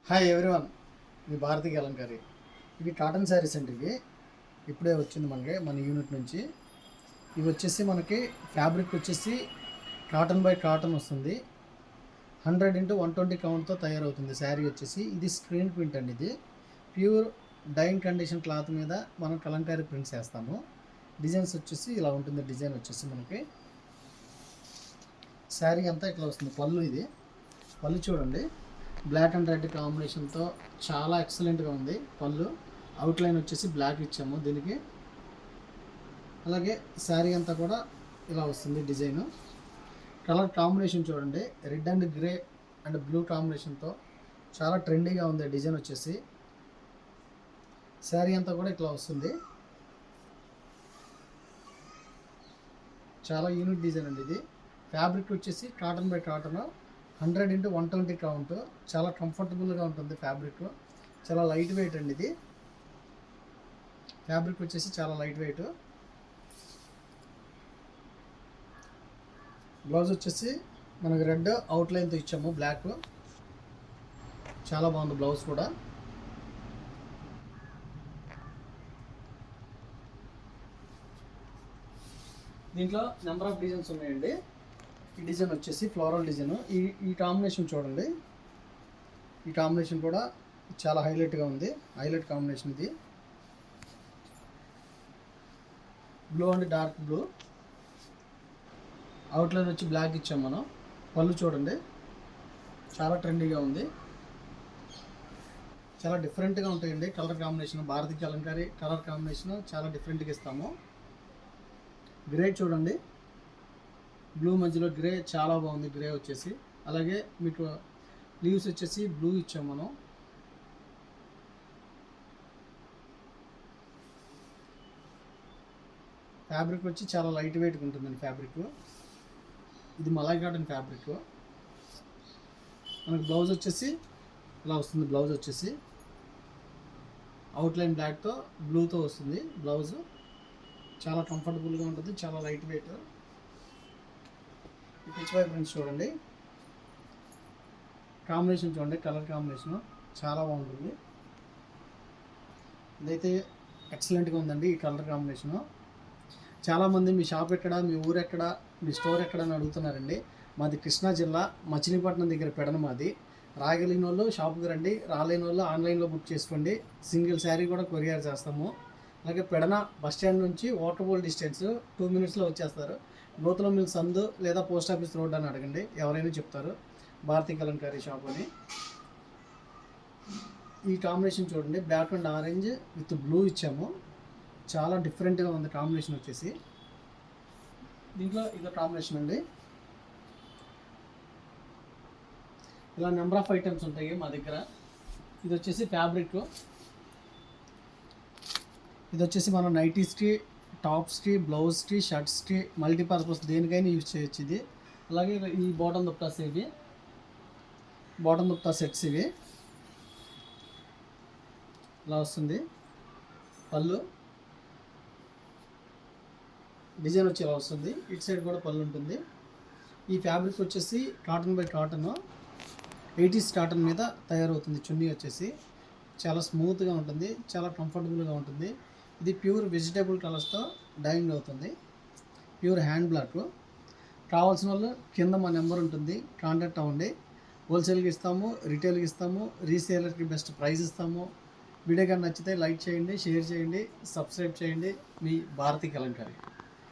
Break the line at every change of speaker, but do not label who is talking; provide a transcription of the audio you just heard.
Hi everyone, మీ భారతీయ అలంకారి. ఇవి cotton saris అండి. ఇవి ఇప్పుడే వచ్చింది మనకి మన యూనిట్ నుంచి. ఇవి వచ్చేసి మనకి ఫ్యాబ్రిక్ వచ్చేసి కాటన్ బై కాటన్ వస్తుంది. 100x120 కౌంట్తో తయారవుతుంది శారీ వచ్చేసి. ఇది స్క్రీన్ ప్రింట్ అండి. ఇది ప్యూర్ డైయింగ్ కండిషన్ క్లాత్ మీద మనం కలంకారీ ప్రింట్స్ వేస్తాము. డిజైన్స్ వచ్చేసి ఇలా ఉంటుంది. డిజైన్ వచ్చేసి మనకి శారీ అంతా ఇట్లా వస్తుంది. పళ్ళు, ఇది పళ్ళు చూడండి, బ్లాక్ అండ్ రెడ్ కాంబినేషన్తో చాలా ఎక్సలెంట్గా ఉంది. పళ్ళు అవుట్లైన్ వచ్చేసి బ్లాక్ ఇచ్చాము దీనికి. అలాగే శారీ అంతా కూడా ఇలా వస్తుంది డిజైను. కలర్ కాంబినేషన్ చూడండి, red and grey and blue కాంబినేషన్తో చాలా ట్రెండీగా ఉంది డిజైన్ వచ్చేసి. శారీ అంతా కూడా ఇట్లా వస్తుంది. చాలా యూనిక్ డిజైన్ అండి ఇది. ఫ్యాబ్రిక్ వచ్చేసి cotton by cotton, 100x120 count. చాలా కంఫర్టబుల్గా ఉంటుంది ఫ్యాబ్రిక్. చాలా లైట్ వెయిట్ అండి ఇది. ఫ్యాబ్రిక్ వచ్చేసి చాలా లైట్ వెయిట్. బ్లౌజ్ వచ్చేసి మనకు రెడ్ అవుట్లైన్తో ఇచ్చాము, బ్లాక్. చాలా బాగుంది బ్లౌజ్ కూడా. దీంట్లో నెంబర్ ఆఫ్ డిజైన్స్ ఉన్నాయండి. ఈ డిజైన్ వచ్చేసి ఫ్లోరల్ డిజైన్. ఈ కాంబినేషన్ చూడండి, ఈ కాంబినేషన్ కూడా చాలా హైలైట్గా ఉంది. హైలైట్ కాంబినేషన్ ఇది. Blue and dark blue, outline వచ్చి బ్లాక్ ఇచ్చాం మనం. పళ్ళు చూడండి, చాలా ట్రెండీగా ఉంది. చాలా డిఫరెంట్గా ఉంటాయండి కలర్ కాంబినేషన్. భారతీయ అలంకారీ కలర్ కాంబినేషన్ చాలా డిఫరెంట్గా ఇస్తాము. గ్రే చూడండి, బ్లూ మధ్యలో గ్రే చాలా బాగుంది. గ్రే వచ్చేసి అలాగే మీకు లీవ్స్ వచ్చేసి బ్లూ ఇచ్చాం మనం. ఫ్యాబ్రిక్ వచ్చి చాలా లైట్ వెయిట్గా ఉంటుందండి ఫ్యాబ్రిక్. ఇది మలాయ్ కాటన్ ఫ్యాబ్రిక్. మనకు బ్లౌజ్ వచ్చేసి ఇలా వస్తుంది. బ్లౌజ్ వచ్చేసి అవుట్లైన్ బ్లాక్తో బ్లూతో వస్తుంది బ్లౌజ్. చాలా కంఫర్టబుల్గా ఉంటుంది, చాలా లైట్ వెయిట్. పిచ్ వై ప్రింట్స్ చూడండి, కాంబినేషన్ చూడండి, కలర్ కాంబినేషన్ చాలా బాగుంటుంది. ఇదైతే ఎక్సలెంట్గా ఉందండి ఈ కలర్ కాంబినేషను. చాలామంది మీ షాప్ ఎక్కడ, మీ ఊరు ఎక్కడ, మీ స్టోర్ ఎక్కడ అని అడుగుతున్నారండి. మాది కృష్ణా జిల్లా, మచిలీపట్నం దగ్గర పెడన మాది. రాగలిగిన వాళ్ళు షాప్కి రండి, రాలేని వాళ్ళు ఆన్లైన్లో బుక్ చేసుకోండి. సింగిల్ శారీ కూడా కొరియర్ చేస్తాము. అలాగే పెడన బస్ స్టాండ్ నుంచి వాకబుల్ డిస్టెన్స్ 2 minutesలో వచ్చేస్తారు. నూతన మిల్ సందు లేదా పోస్ట్ ఆఫీస్ రోడ్ అని అడగండి, ఎవరైనా చెప్తారు భారతీయ అలంకారీ షాప్ అని. ఈ కాంబినేషన్ చూడండి, black and orange with blue ఇచ్చాము. చాలా డిఫరెంట్గా ఉంది కాంబినేషన్ వచ్చేసి. దీంట్లో ఇదో కాంబినేషన్ అండి. ఇలా నెంబర్ ఆఫ్ ఐటమ్స్ ఉంటాయి మా దగ్గర. ఇది వచ్చేసి ఫ్యాబ్రిక్. ఇది వచ్చేసి మనం నైటీస్కి, టాప్స్కి, బ్లౌజ్కి, షర్ట్స్కి, మల్టీపర్పస్ దేనికైనా యూజ్ చేయొచ్చు ఇది. అలాగే ఈ బాటమ్ దుప్టాస్, ఇవి బాటమ్ దుప్టా సెట్స్. ఇవి ఇలా వస్తుంది. పళ్ళు డిజైన్ వచ్చి ఇలా వస్తుంది. ఇటు సైడ్ కూడా పళ్ళు ఉంటుంది. ఈ ఫ్యాబ్రిక్ వచ్చేసి cotton by cotton, 80s cotton మీద తయారవుతుంది. చున్నీ వచ్చేసి చాలా స్మూత్గా ఉంటుంది, చాలా కంఫర్టబుల్గా ఉంటుంది. ఇది ప్యూర్ వెజిటేబుల్ కలర్స్తో డైయింగ్ అవుతుంది. Pure hand black. కావాల్సిన వాళ్ళు కింద మా నెంబర్ ఉంటుంది, కాంటాక్ట్ అవ్వండి. హోల్సేల్కి ఇస్తాము, రిటైల్కి ఇస్తాము, రీసేలర్కి బెస్ట్ ప్రైస్ ఇస్తాము. వీడియో కానీ నచ్చితే లైక్ చేయండి, షేర్ చేయండి, సబ్స్క్రైబ్ చేయండి. మీ భారతీయ అలంకారి.